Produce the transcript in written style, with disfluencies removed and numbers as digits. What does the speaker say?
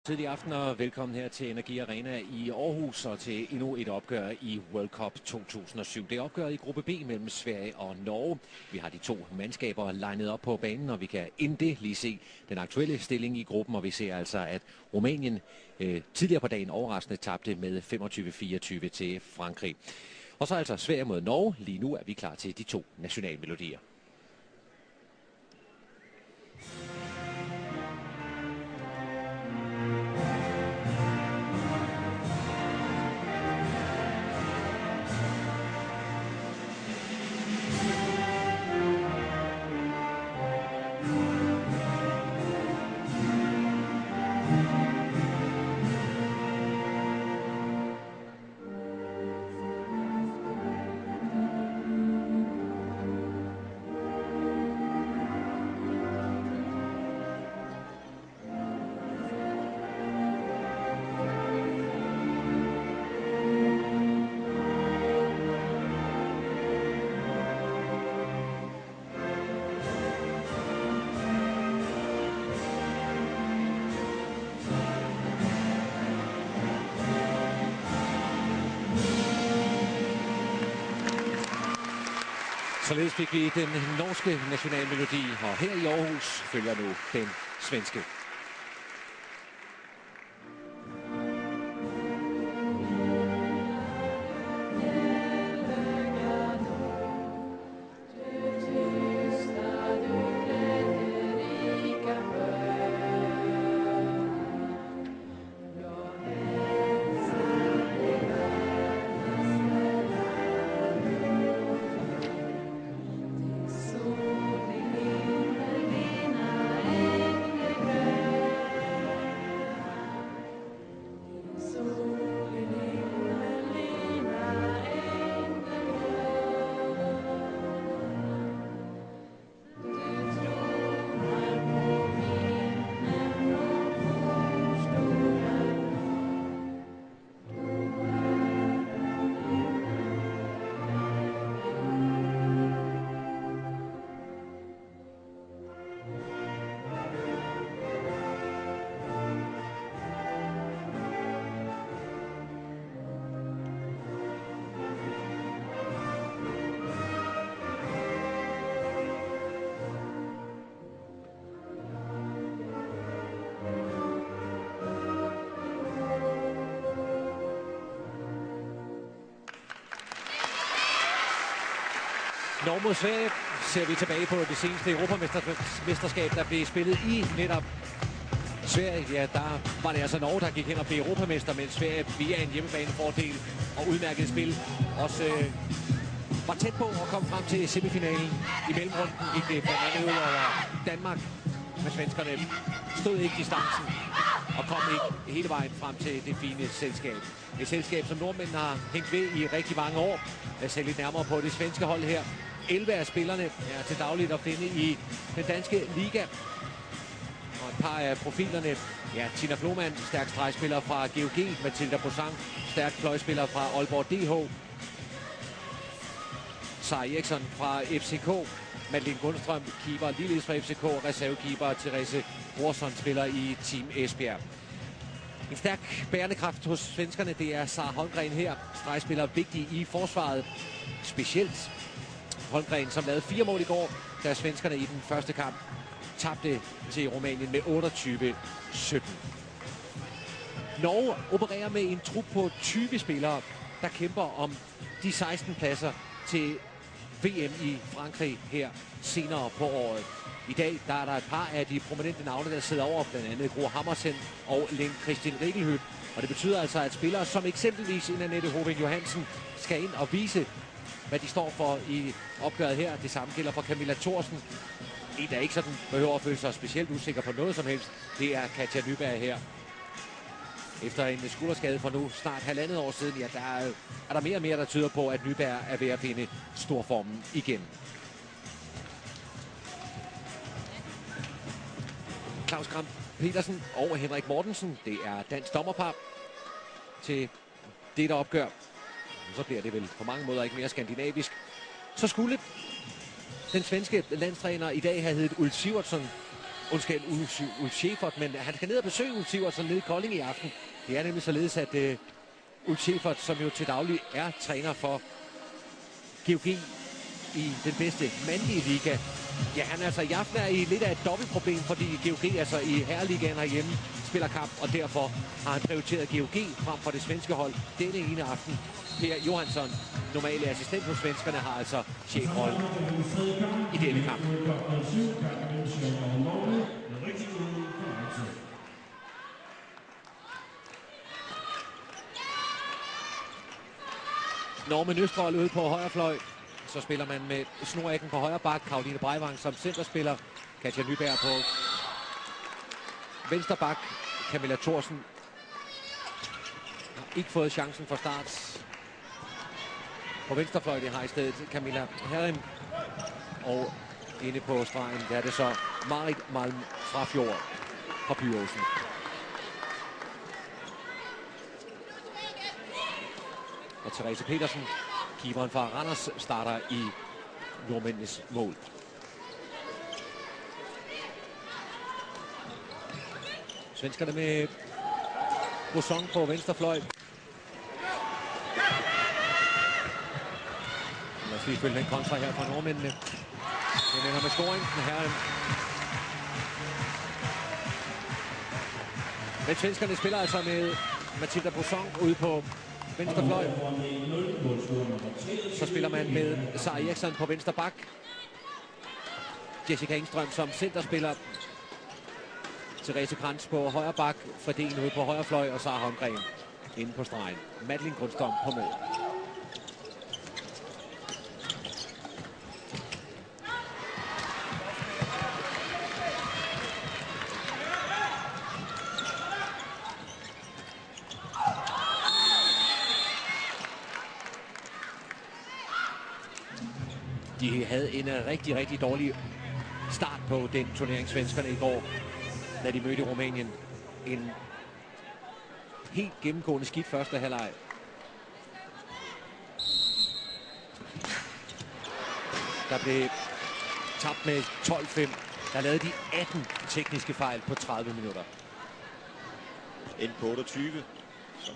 Tidlig aften og velkommen her til Energi Arena i Aarhus og til endnu et opgør i World Cup 2007. Det er opgøret i gruppe B mellem Sverige og Norge. Vi har de to mandskaber legnet op på banen, og vi kan inden det lige se den aktuelle stilling i gruppen. Og vi ser altså, at Rumænien tidligere på dagen overraskende tabte med 25-24 til Frankrig. Og så altså Sverige mod Norge. Lige nu er vi klar til de to nationalmelodier. Således fik vi den norske nationalmelodi, og her i Aarhus følger nu den svenske. Norge mod Sverige ser vi tilbage på det seneste europamesterskab, der blev spillet i netop Sverige. Ja, der var det altså Norge, der gik hen og blev europamester, men Sverige via en hjemmebanefordel og udmærket spil også var tæt på at komme frem til semifinalen. I mellemrunden gik det blandt andet ud over Danmark, men svenskerne stod ikke distancen og kom ikke hele vejen frem til det fine selskab. Et selskab, som nordmændene har hængt ved i rigtig mange år. Jeg ser lidt nærmere på det svenske hold her. 11 af spillerne er til dagligt at finde i den danske liga. Og et par af profilerne, ja, Tina Floman, stærk stregspiller fra GOG, Mathilda Bosang, stærk fløjspiller fra Aalborg DH, Sara Eriksson fra FCK, Madeleine Gunstrøm, keeper ligeledes fra FCK, reservekeeper Therese Brorsson spiller i Team Esbjerg. En stærk bærende kraft hos svenskerne, det er Sara Holmgren her, stregspiller vigtig i forsvaret, specielt Holmgren, som lavede 4 mål i går, da svenskerne i den første kamp tabte til Rumænien med 28-17. Norge opererer med en trup på 20 spillere, der kæmper om de 16 pladser til VM i Frankrig her senere på året. I dag der er der et par af de prominente navne, der sidder over, blandt andet Gro Hammersen og Lene Christian Rigelhødt. Og det betyder altså, at spillere som eksempelvis Annette Hoving Johansen skal ind og vise, hvad de står for i opgøret her. Det samme gælder for Camilla Thorsen. En, der ikke sådan behøver at føle sig specielt usikker på noget som helst, det er Katja Nyberg her. Efter en skulderskade for nu snart 1,5 år siden, ja, der er der mere og mere, der tyder på, at Nyberg er ved at finde storformen igen. Claus Gram Petersen og Henrik Mortensen, det er dansk dommerpar til dette opgør. Så bliver det vel på mange måder ikke mere skandinavisk. Så skulle den svenske landstræner i dag have heddet Ulf Sivertsson. Undskyld, Ulf Schäfert, men han skal ned og besøge Ulf Sivertsen nede i Kolding i aften. Det er nemlig således, at Ulf Schäfert, som jo til daglig er træner for GOG i den bedste mandlige liga, ja, han altså i aften er i lidt af et dobbeltproblem, fordi GOG altså i herreligaen herhjemme spiller kamp, og derfor har han prioriteret GOG frem for det svenske hold denne ene aften. Per Johansson, normale assistent hos svenskerne, har altså chefrollen i denne kamp. Norman Østervold ude på højre fløj. Så spiller man med Snorækken på højre bak, Karoline Breivang som centerspiller, Katja Nyberg på venstre bak, Camilla Thorsen har ikke fået chancen fra start. På venstre fløj det har i stedet Camilla Herrim, og inde på stregen der er det så Marit Malm Frafjord fra Byåsen. Og Therese Petersen, keeperen fra Randers, starter i nordmændenes mål. Svenskerne med Bosson på venstre fløj. Lad os lige følge den kontra her fra nordmændene. Den ender med scoring. Herren. Men svenskerne spiller altså med Mathilda Bosson ude på venstre fløj. Så spiller man med Sara Eriksson på venstre bak. Jessica Engstrøm som centerspiller. Therese Krantz på højre bak. Fredén ude på højre fløj, og Sara Holmgren inde på stregen. Madeline Grundstorm på mål. De havde en rigtig, rigtig dårlig start på den turnering, svenskerne i går, da de mødte Rumænien. En helt gennemgående skidt første halvleg. Der blev tabt med 12-5. Der lavede de 18 tekniske fejl på 30 minutter. Ind på 28, som